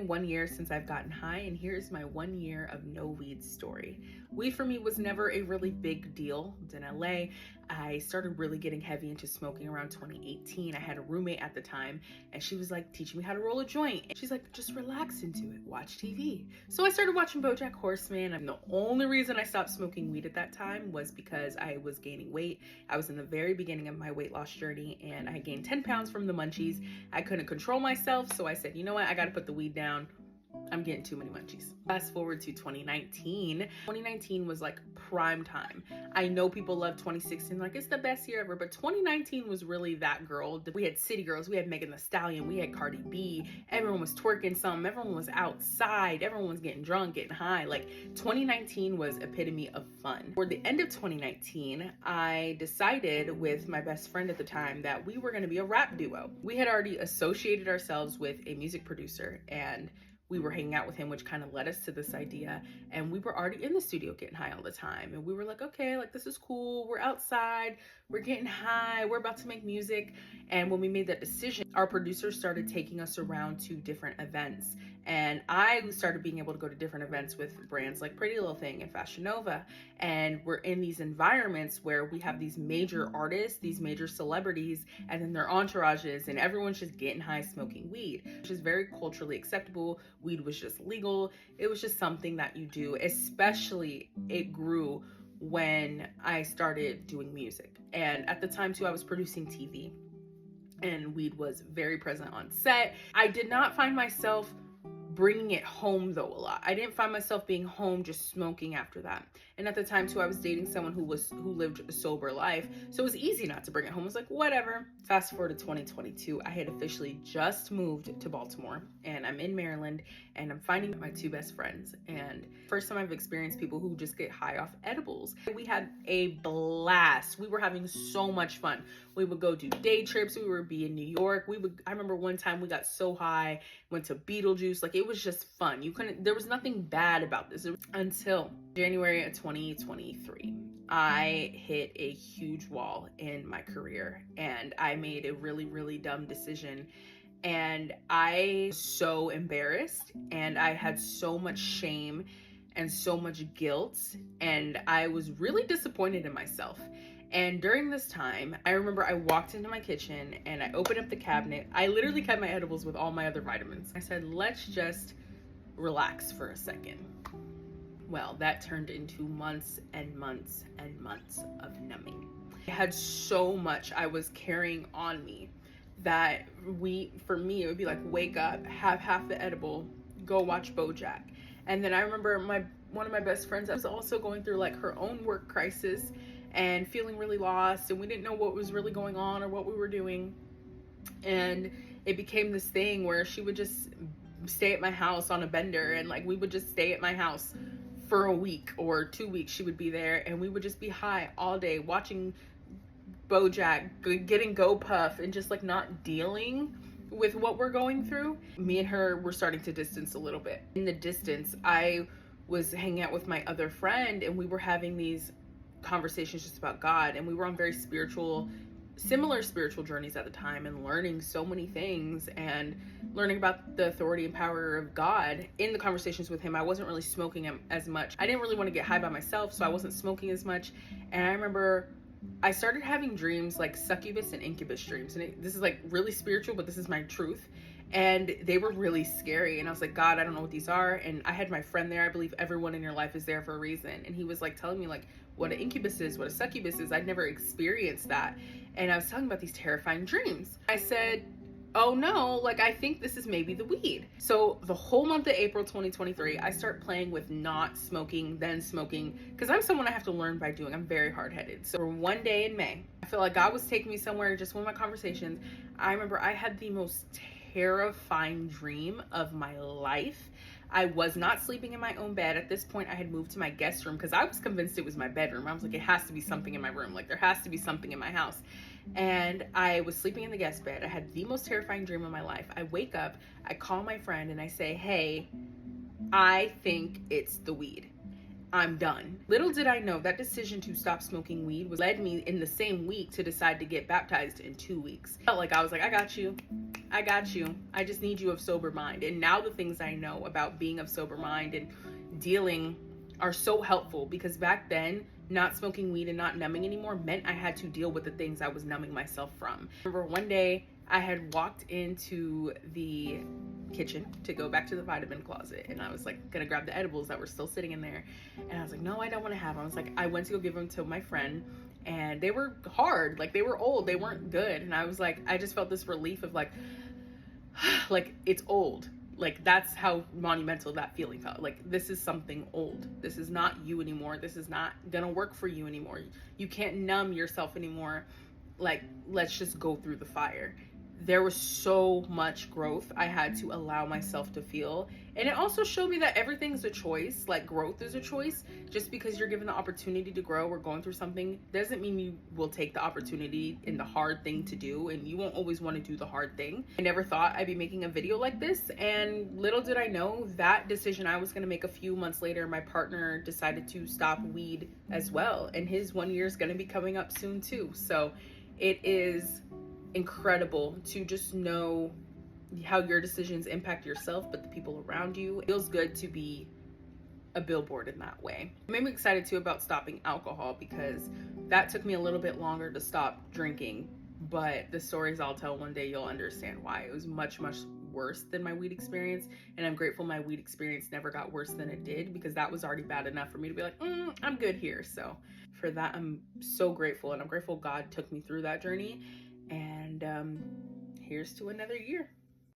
1 year since I've gotten high, and here's my 1 year of no weed story. Weed for me was never a really big deal. I was in LA. I started really getting heavy into smoking around 2018. I had a roommate at the time, and she was like teaching me how to roll a joint. And she's like, just relax into it, watch TV. So I started watching BoJack Horseman. And the only reason I stopped smoking weed at that time was because I was gaining weight. I was in the very beginning of my weight loss journey, and I gained 10 pounds from the munchies. I couldn't control myself, so I said, you know what, I gotta put the weed down. I'm getting too many munchies. Fast forward to 2019. 2019 was like prime time. I know people love 2016, like it's the best year ever, but 2019 was really that girl. We had city girls, we had Megan Thee Stallion, we had Cardi B, everyone was twerking some, everyone was outside, everyone was getting drunk, getting high. Like 2019 was epitome of fun. Toward the end of 2019, I decided with my best friend at the time that we were gonna be a rap duo. We had already associated ourselves with a music producer, and we were hanging out with him, which kind of led us to this idea. And we were already in the studio getting high all the time. And we were like, okay, like this is cool. We're outside, we're getting high, we're about to make music. And when we made that decision, our producers started taking us around to different events. And I started being able to go to different events with brands like Pretty Little Thing and Fashion Nova. And we're in these environments where we have these major artists, these major celebrities, and then their entourages, and everyone's just getting high smoking weed, which is very culturally acceptable. Weed was just legal. It was just something that you do, especially it grew when I started doing music. And at the time too, I was producing TV, and weed was very present on set. I did not find myself bringing it home though a lot. I didn't find myself being home just smoking after that. And at the time too, I was dating someone who lived a sober life, so it was easy not to bring it home. I was like, whatever. Fast forward to 2022, I had officially just moved to Baltimore, and I'm in Maryland, and I'm finding my two best friends. And first time I've experienced people who just get high off edibles. We had a blast. We were having so much fun. We would go do day trips. We would be in New York. I remember one time we got so high, went to Beetlejuice. Like it was just fun. There was nothing bad about this until January of 2023. I hit a huge wall in my career, and I made a really, really dumb decision. And I was so embarrassed, and I had so much shame and so much guilt, and I was really disappointed in myself. And during this time, I remember I walked into my kitchen and I opened up the cabinet. I literally kept my edibles with all my other vitamins. I said, let's just relax for a second. Well, that turned into months and months and months of numbing. I had so much I was carrying on me that for me, it would be like, wake up, have half the edible, go watch BoJack. And then I remember one of my best friends was also going through like her own work crisis and feeling really lost, and we didn't know what was really going on or what we were doing. And it became this thing where she would just stay at my house on a bender, and like we would just stay at my house for a week or 2 weeks. She would be there, and we would just be high all day watching BoJack, getting Go Puff, and just like not dealing with what we're going through. Me and her were starting to distance a little bit. In the distance, I was hanging out with my other friend, and we were having these conversations just about God, and we were on very similar spiritual journeys at the time, and learning so many things and learning about the authority and power of God. In the conversations with him, I wasn't really smoking as much. I didn't really want to get high by myself, so I wasn't smoking as much. And I remember I started having dreams, like succubus and incubus dreams, and this is like really spiritual, but this is my truth. And they were really scary, and I was like, God, I don't know what these are. And I had my friend there. I believe everyone in your life is there for a reason. And he was like telling me like what an incubus is, what a succubus is. I'd never experienced that. And I was talking about these terrifying dreams. I said, oh no, like I think this is maybe the weed. So the whole month of April 2023, I start playing with not smoking, then smoking, because I'm someone I have to learn by doing. I'm very hard-headed. So one day in May, I feel like God was taking me somewhere. Just one of my conversations, I remember I had the most terrifying dream of my life. I was not sleeping in my own bed. At this point, I had moved to my guest room because I was convinced it was my bedroom. I was like, it has to be something in my room. Like there has to be something in my house. And I was sleeping in the guest bed. I had the most terrifying dream of my life. I wake up, I call my friend, and I say, hey, I think it's the weed. I'm done. Little did I know that decision to stop smoking weed was led me in the same week to decide to get baptized in 2 weeks. Felt like I was like, I got you. I got you. I just need you of sober mind. And now the things I know about being of sober mind and dealing are so helpful, because back then, not smoking weed and not numbing anymore meant I had to deal with the things I was numbing myself from. I remember one day I had walked into the kitchen to go back to the vitamin closet, and I was like gonna grab the edibles that were still sitting in there, and I was like, no, I don't want to have them. I was like, I went to go give them to my friend, and they were hard, like they were old, they weren't good, and I was like, I just felt this relief of like like it's old. Like that's how monumental that feeling felt. Like this is something old. This is not you anymore. This is not gonna work for you anymore. You can't numb yourself anymore. Like let's just go through the fire. There was so much growth I had to allow myself to feel. And it also showed me that everything's a choice. Like growth is a choice. Just because you're given the opportunity to grow or going through something doesn't mean you will take the opportunity and the hard thing to do, and you won't always want to do the hard thing. I never thought I'd be making a video like this, and little did I know that decision I was going to make a few months later, my partner decided to stop weed as well, and his 1 year is going to be coming up soon too. So it is incredible to just know how your decisions impact yourself, but the people around you. It feels good to be a billboard in that way. It made me excited too about stopping alcohol, because that took me a little bit longer to stop drinking, but the stories I'll tell one day, you'll understand why. It was much worse than my weed experience, and I'm grateful my weed experience never got worse than it did, because that was already bad enough for me to be like, I'm good here. So for that, I'm so grateful, and I'm grateful God took me through that journey. And here's to another year.